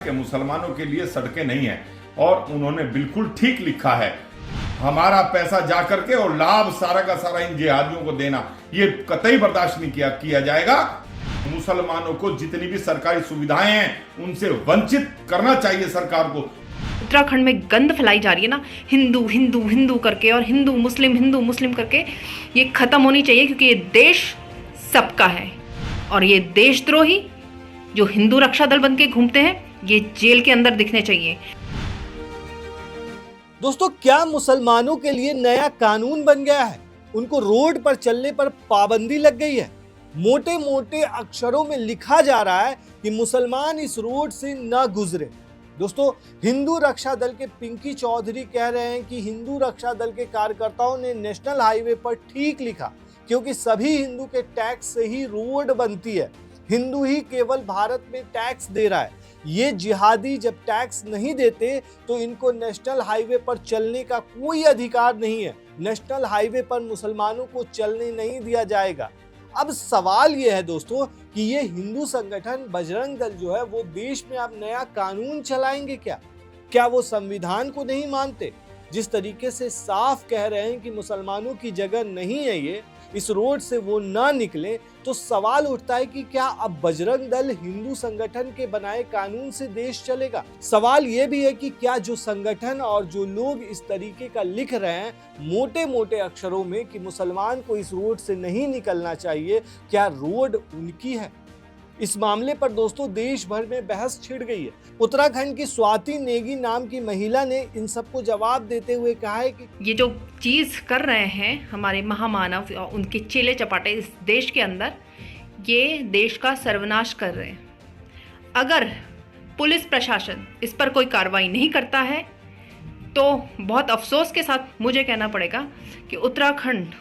कि मुसलमानों के लिए सड़कें नहीं है और उन्होंने बिल्कुल ठीक लिखा है। हमारा पैसा जाकर के और लाभ सारा का सारा इन जिहादियों को देना, ये कतई बर्दाश्त नहीं किया जाएगा। मुसलमानों को जितनी भी सरकारी सुविधाएं हैं उनसे वंचित करना चाहिए सरकार को। उत्तराखंड में गंद फैलाई जा रही है ना, हिंदू हिंदू हिंदू करके और हिंदू मुस्लिम करके, ये खत्म होनी चाहिए क्योंकि ये देश सबका है। और ये देशद्रोही जो हिंदू रक्षा दल बन के घूमते हैं, ये जेल के अंदर दिखने चाहिए। दोस्तों, क्या मुसलमानों के लिए नया कानून बन गया है? उनको रोड पर चलने पर पाबंदी लग गई है। मोटे मोटे अक्षरों में लिखा जा रहा है कि मुसलमान इस रोड से न गुजरे। दोस्तों, हिंदू रक्षा दल के पिंकी चौधरी कह रहे हैं कि हिंदू रक्षा दल के कार्यकर्ताओं ने नेशनल हाईवे पर ठीक लिखा, क्योंकि सभी हिंदू के टैक्स से ही रोड बनती है। हिंदू ही केवल भारत में टैक्स दे रहा है। ये जिहादी जब टैक्स नहीं देते तो इनको नेशनल हाईवे पर चलने का कोई अधिकार नहीं है। नेशनल हाईवे पर मुसलमानों को चलने नहीं दिया जाएगा। अब सवाल ये है दोस्तों कि ये हिंदू संगठन बजरंग दल जो है वो देश में अब नया कानून चलाएंगे क्या वो संविधान को नहीं मानते? जिस तरीके से साफ कह रहे हैं कि मुसलमानों की जगह नहीं है ये, इस रोड से वो ना निकले, तो सवाल उठता है कि क्या अब बजरंग दल हिंदू संगठन के बनाए कानून से देश चलेगा? सवाल ये भी है कि क्या जो संगठन और जो लोग इस तरीके का लिख रहे हैं मोटे मोटे अक्षरों में कि मुसलमान को इस रोड से नहीं निकलना चाहिए, क्या रोड उनकी है? इस मामले पर दोस्तों देश भर में बहस छिड़ गई है। उत्तराखंड की स्वाति नेगी नाम की महिला ने इन सबको जवाब देते हुए कहा है कि ये जो चीज कर रहे हैं हमारे महामानव और उनके चेले चपाटे इस देश के अंदर, ये देश का सर्वनाश कर रहे हैं। अगर पुलिस प्रशासन इस पर कोई कार्रवाई नहीं करता है तो बहुत अफसोस के साथ मुझे कहना पड़ेगा कि उत्तराखंड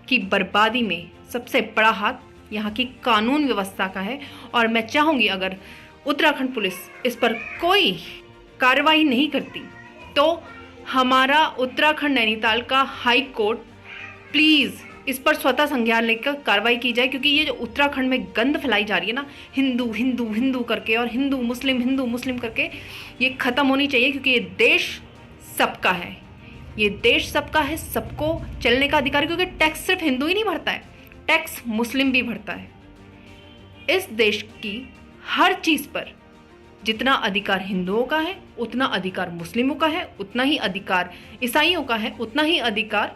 की बर्बादी में सबसे बड़ा हाथ यहाँ की कानून व्यवस्था का है। और मैं चाहूँगी अगर उत्तराखंड पुलिस इस पर कोई कार्रवाई नहीं करती तो हमारा उत्तराखंड नैनीताल का हाई कोर्ट प्लीज़ इस पर स्वतः संज्ञान लेकर कार्रवाई की जाए, क्योंकि ये जो उत्तराखंड में गंद फैलाई जा रही है ना, हिंदू हिंदू हिंदू करके और हिंदू मुस्लिम करके, ये ख़त्म होनी चाहिए क्योंकि ये देश सबका है। ये देश सबका है, सबको चलने का अधिकार, क्योंकि टैक्स सिर्फ हिंदू ही नहीं भरता है, टैक्स मुस्लिम भी भरता है। इस देश की हर चीज पर जितना अधिकार हिंदुओं का है उतना अधिकार मुस्लिमों का है, उतना ही अधिकार ईसाइयों का है, उतना ही अधिकार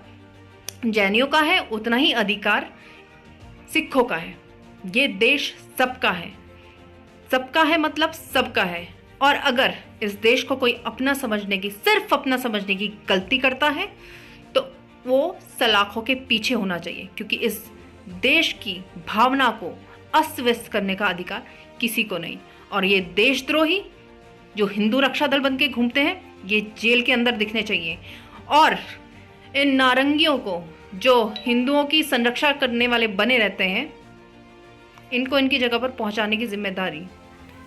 जैनियों का है, उतना ही अधिकार सिखों का है। ये देश सबका है। सबका है मतलब सबका है। और अगर इस देश को कोई सिर्फ अपना समझने की गलती करता है तो वो सलाखों के पीछे होना चाहिए, क्योंकि इस देश की भावना को अस्त व्यस्त करने का अधिकार किसी को नहीं। और ये देशद्रोही जो हिंदू रक्षा दल बन के घूमते हैं, ये जेल के अंदर दिखने चाहिए। और इन नारंगियों को जो हिंदुओं की संरक्षा करने वाले बने रहते हैं, इनको इनकी जगह पर पहुंचाने की जिम्मेदारी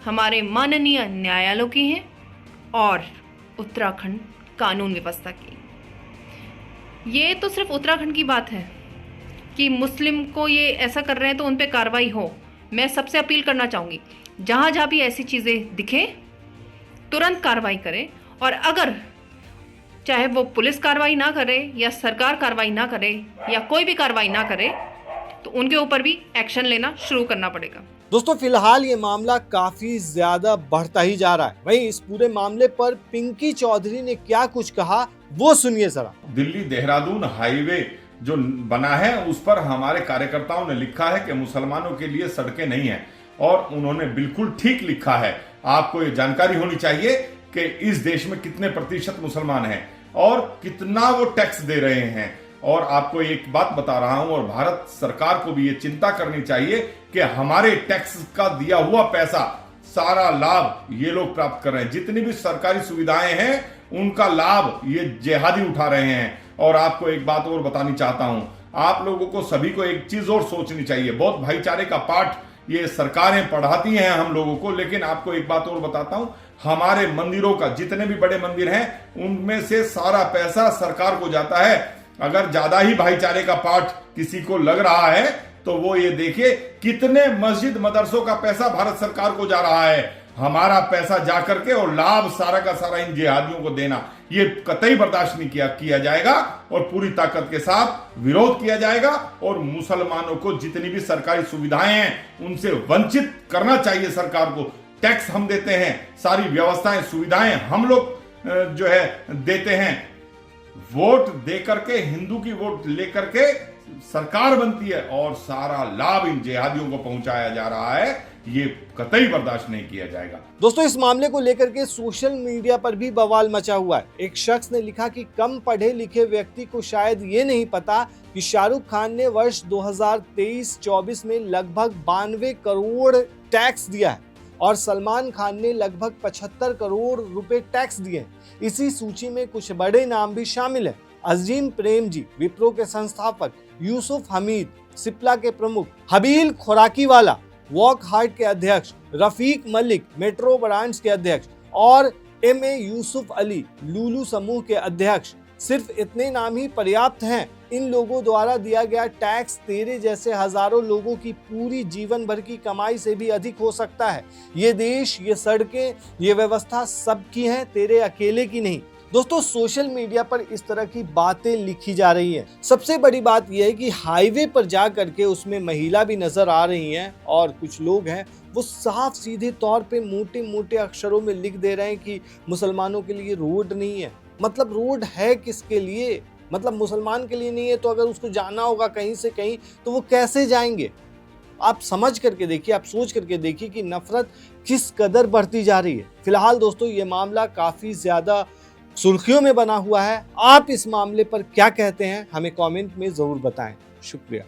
हमारे माननीय न्यायालयों की है और उत्तराखंड कानून व्यवस्था की। ये तो सिर्फ उत्तराखंड की बात है कि मुस्लिम को ये ऐसा कर रहे हैं तो उन पे कार्रवाई हो। मैं सबसे अपील करना चाहूँगी, जहाँ जहाँ भी ऐसी चीज़ें दिखें तुरंत कार्रवाई करें। और अगर चाहे वो पुलिस कार्रवाई ना करे या सरकार कार्रवाई ना करे या कोई भी कार्रवाई ना करे तो उनके ऊपर भी एक्शन लेना शुरू करना पड़ेगा। दोस्तों, फिलहाल ये मामला काफी ज्यादा बढ़ता ही जा रहा है। वहीं इस पूरे मामले पर पिंकी चौधरी ने क्या कुछ कहा वो सुनिए जरा। दिल्ली देहरादून हाईवे जो बना है उस पर हमारे कार्यकर्ताओं ने लिखा है कि मुसलमानों के लिए सड़कें नहीं है और उन्होंने बिल्कुल ठीक लिखा है। आपको ये जानकारी होनी चाहिए कि इस देश में कितने प्रतिशत मुसलमान हैं और कितना वो टैक्स दे रहे हैं। और आपको एक बात बता रहा हूं, और भारत सरकार को भी ये चिंता करनी चाहिए कि हमारे टैक्स का दिया हुआ पैसा सारा लाभ ये लोग प्राप्त कर रहे हैं। जितनी भी सरकारी सुविधाएं हैं उनका लाभ ये जिहादी उठा रहे हैं। और आपको एक बात और बतानी चाहता हूं, आप लोगों को सभी को एक चीज और सोचनी चाहिए। बहुत भाईचारे का पाठ ये सरकारें पढ़ाती हैं हम लोगों को, लेकिन आपको एक बात और बताता हूं, हमारे मंदिरों का जितने भी बड़े मंदिर हैं उनमें से सारा पैसा सरकार को जाता है। अगर ज्यादा ही भाईचारे का पाठ किसी को लग रहा है तो वो ये देखिए कितने मस्जिद मदरसों का पैसा भारत सरकार को जा रहा है। हमारा पैसा जा करके और लाभ सारा का सारा इन जिहादियों को देना, ये कतई बर्दाश्त नहीं किया जाएगा और पूरी ताकत के साथ विरोध किया जाएगा। और मुसलमानों को जितनी भी सरकारी सुविधाएं हैं उनसे वंचित करना चाहिए सरकार को। टैक्स हम देते हैं, सारी व्यवस्थाएं सुविधाएं हम लोग जो है देते हैं। वोट दे करके, हिंदू की वोट लेकर के सरकार बनती है और सारा लाभ इन जिहादियों को पहुंचाया जा रहा है, ये कतई बर्दाश्त नहीं किया जाएगा। दोस्तों, इस मामले को लेकर के सोशल मीडिया पर भी बवाल मचा हुआ है। एक शख्स ने लिखा कि कम पढ़े लिखे व्यक्ति को शायद ये नहीं पता कि शाहरुख खान ने वर्ष 2023-24 में लगभग 92 करोड़ टैक्स दिया है और सलमान खान ने लगभग 75 करोड़ रुपए टैक्स दिए। इसी सूची में कुछ बड़े नाम भी शामिल हैं। अजीम प्रेमजी, विप्रो के संस्थापक, यूसुफ हमीद, सिप्ला के प्रमुख, हबील खुराकीवाला, वॉक हार्ट के अध्यक्ष, रफीक मलिक, मेट्रो ब्रांड्स के अध्यक्ष और MA यूसुफ अली, लुलु समूह के अध्यक्ष। सिर्फ इतने नाम ही पर्याप्त हैं। इन लोगों द्वारा दिया गया टैक्स तेरे जैसे हजारों लोगों की पूरी जीवन भर की कमाई से भी अधिक हो सकता है। ये देश, ये सड़कें, ये व्यवस्था सबकी है, तेरे अकेले की नहीं। दोस्तों, सोशल मीडिया पर इस तरह की बातें लिखी जा रही हैं। सबसे बड़ी बात यह है कि हाईवे पर जा करके उसमें महिला भी नजर आ रही हैं और कुछ लोग हैं वो साफ सीधे तौर पे मोटे मोटे अक्षरों में लिख दे रहे हैं कि मुसलमानों के लिए रोड नहीं है। मतलब रोड है किसके लिए? मतलब मुसलमान के लिए नहीं है तो अगर उसको जाना होगा कहीं से कहीं तो वो कैसे जाएंगे? आप समझ करके देखिए, आप सोच करके देखिए कि नफरत किस कदर बढ़ती जा रही है। फिलहाल दोस्तों, ये मामला काफी ज्यादा सुर्खियों में बना हुआ है। आप इस मामले पर क्या कहते हैं, हमें कमेंट में जरूर बताएं। शुक्रिया।